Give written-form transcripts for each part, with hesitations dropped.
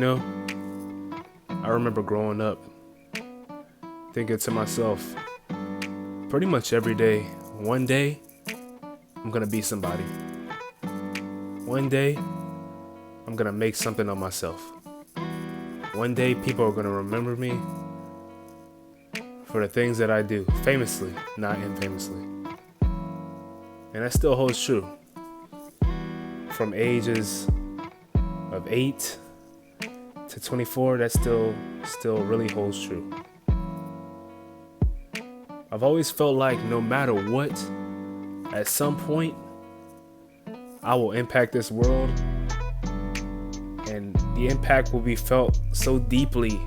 know, I remember growing up thinking to myself pretty much every day, one day I'm gonna be somebody. One day I'm gonna make something of myself. One day people are gonna remember me for the things that I do, famously, not infamously. And that still holds true. From ages of 8 to 24, that still really holds true. I've always felt like no matter what, at some point, I will impact this world, and the impact will be felt so deeply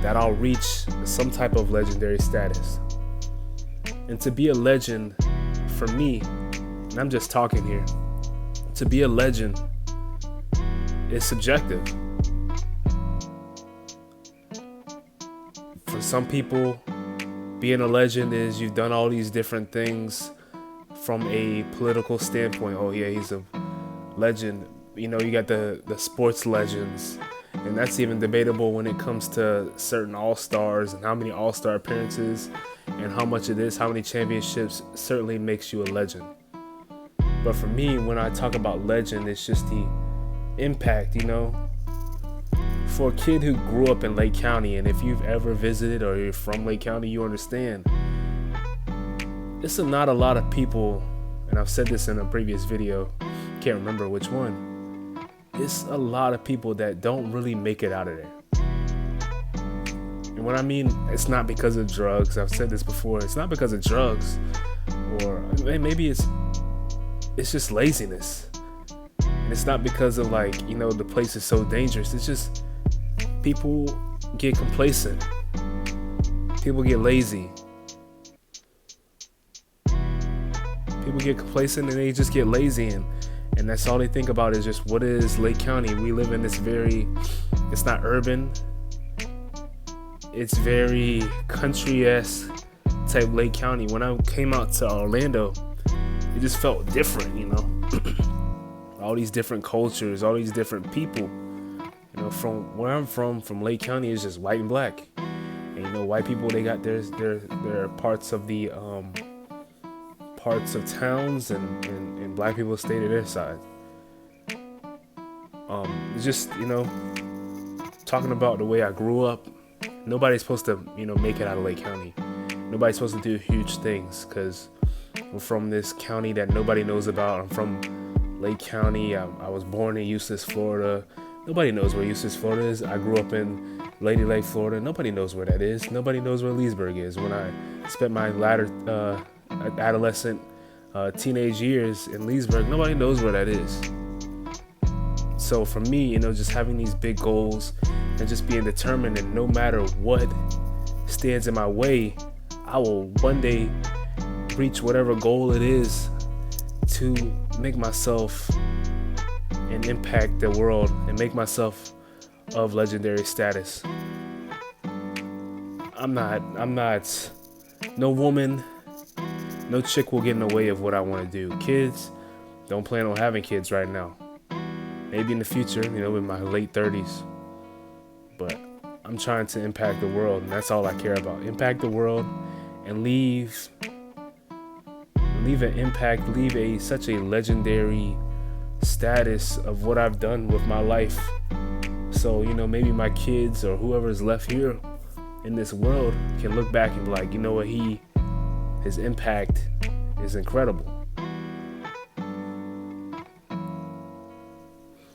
that I'll reach some type of legendary status. And to be a legend, for me, and I'm just talking here, to be a legend is subjective. For some people, being a legend is you've done all these different things from a political standpoint. Oh yeah, he's a legend. You know, you got the sports legends, and that's even debatable when it comes to certain all-stars and how many all-star appearances and how much of this, how many championships certainly makes you a legend. But for me, when I talk about legend, it's just the impact, you know. For a kid who grew up in Lake County, and if you've ever visited or you're from Lake County, you understand. It's not a lot of people, and I've said this in a previous video, can't remember which one. It's a lot of people that don't really make it out of there. And what I mean, it's not because of drugs. I've said this before. It's not because of drugs, or maybe it's just laziness. And it's not because of, like, you know, the place is so dangerous. It's just people get complacent. People get lazy. People get complacent and they just get lazy, and that's all they think about is just what is Lake County. We live in this it's not urban, it's very country-esque type Lake County. When I came out to Orlando, it just felt different, you know. All these different cultures, all these different people. You know, from where I'm from Lake County, is just white and black. And you know, white people, they got their parts of the parts of towns, and black people stay to their side. It's just, you know, talking about the way I grew up. Nobody's supposed to, you know, make it out of Lake County. Nobody's supposed to do huge things, because I'm from this county that nobody knows about. I'm from Lake County. I was born in Eustis, Florida. Nobody knows where Eustis, Florida is. I grew up in Lady Lake, Florida. Nobody knows where that is. Nobody knows where Leesburg is. When I spent my latter adolescent, teenage years in Leesburg, nobody knows where that is. So for me, you know, just having these big goals and just being determined, and no matter what stands in my way, I will one day reach whatever goal it is to make myself and impact the world and make myself of legendary status. I'm not, no woman, no chick will get in the way of what I want to do. Kids, don't plan on having kids right now. Maybe in the future, you know, in my late 30s. But I'm trying to impact the world, and that's all I care about. Impact the world and leave an impact, such a legendary status of what I've done with my life. So, you know, maybe my kids or whoever's left here in this world can look back and be like, you know what, his impact is incredible.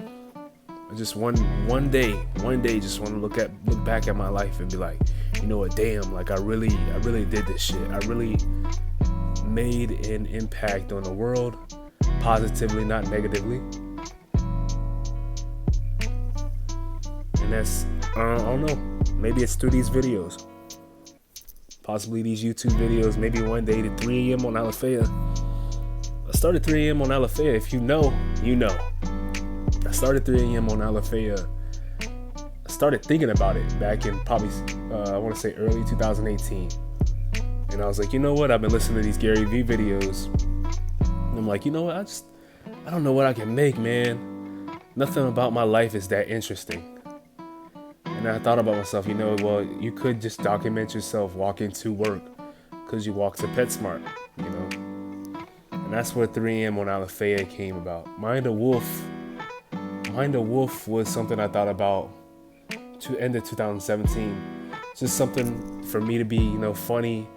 I just one day just want to look back at my life and be like, you know what, damn, like I really did this shit. I really made an impact on the world, positively, not negatively. And that's, I don't know, maybe it's through these videos, possibly these YouTube videos, maybe one day to 3 a.m. on Alafaya. I started 3 a.m. on Alafaya. If you know, you know. I started 3 a.m. on Alafaya. I started thinking about it back in probably, I want to say early 2018. And I was like, you know what? I've been listening to these Gary Vee videos. And I'm like, you know what? I don't know what I can make, man. Nothing about my life is that interesting. And I thought about myself, well, you could just document yourself walking to work because you walk to PetSmart. And that's where 3M on Alafaya came about. Mind a Wolf was something I thought about to end of 2017. Just something for me to be, funny,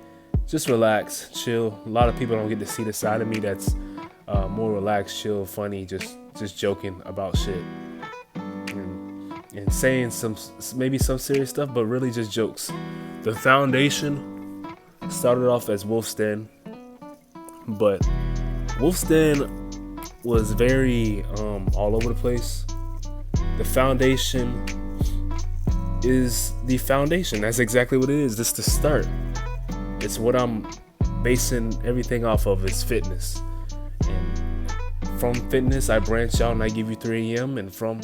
just relax, chill. A lot of people don't get to see the side of me that's more relaxed, chill, funny, just joking about shit. And saying maybe some serious stuff, but really just jokes. The foundation started off as Wolf's Den, but Wolf's Den was very all over the place. The foundation is the foundation. That's exactly what it is. It's the start. It's what I'm basing everything off of is fitness. And from fitness, I branch out and I give you 3M. And from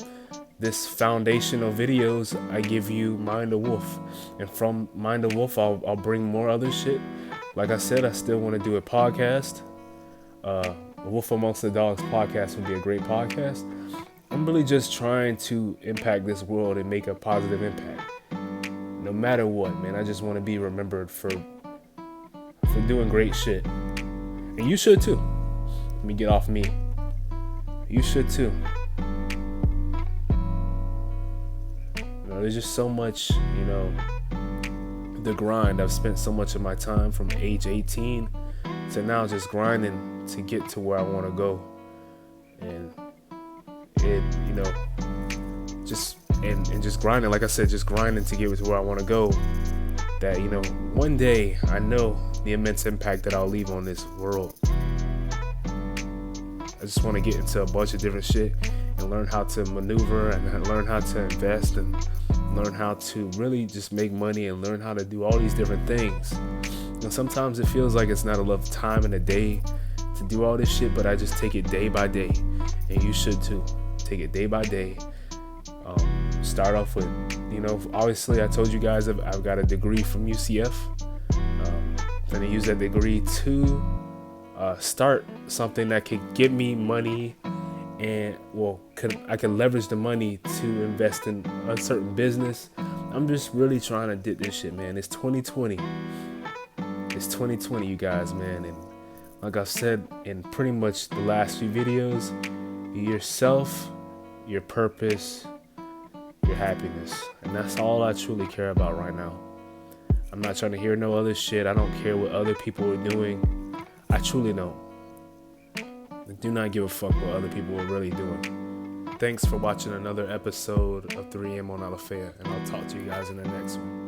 this foundational videos, I give you Mind a Wolf. And from Mind a Wolf, I'll bring more other shit. Like I said, I still want to do a podcast. Wolf Amongst the Dogs podcast would be a great podcast. I'm really just trying to impact this world and make a positive impact. No matter what, man, I just want to be remembered for doing great shit. And you should too. Let me get off me. You should too. There's just so much, the grind. I've spent so much of my time from age 18 to now just grinding to get to where I want to go. And it, just grinding, like I said, just grinding to get to where I want to go. That, one day I know the immense impact that I'll leave on this world. I just want to get into a bunch of different shit and learn how to maneuver and learn how to invest and learn how to really just make money and learn how to do all these different things. Sometimes it feels like it's not enough time in a day to do all this shit, but I just take it day by day, and you should too. Take it day by day. Start off with, obviously I told you guys I've got a degree from UCF. I'm gonna use that degree to start something that could get me money, and I can leverage the money to invest in a certain business. I'm just really trying to dip this shit, man. It's 2020. It's 2020, you guys, man. And like I've said in pretty much the last few videos, yourself, your purpose, your happiness. And that's all I truly care about right now. I'm not trying to hear no other shit. I don't care what other people are doing. I truly don't. I do not give a fuck what other people are really doing. Thanks for watching another episode of 3M on Alafaya, and I'll talk to you guys in the next one.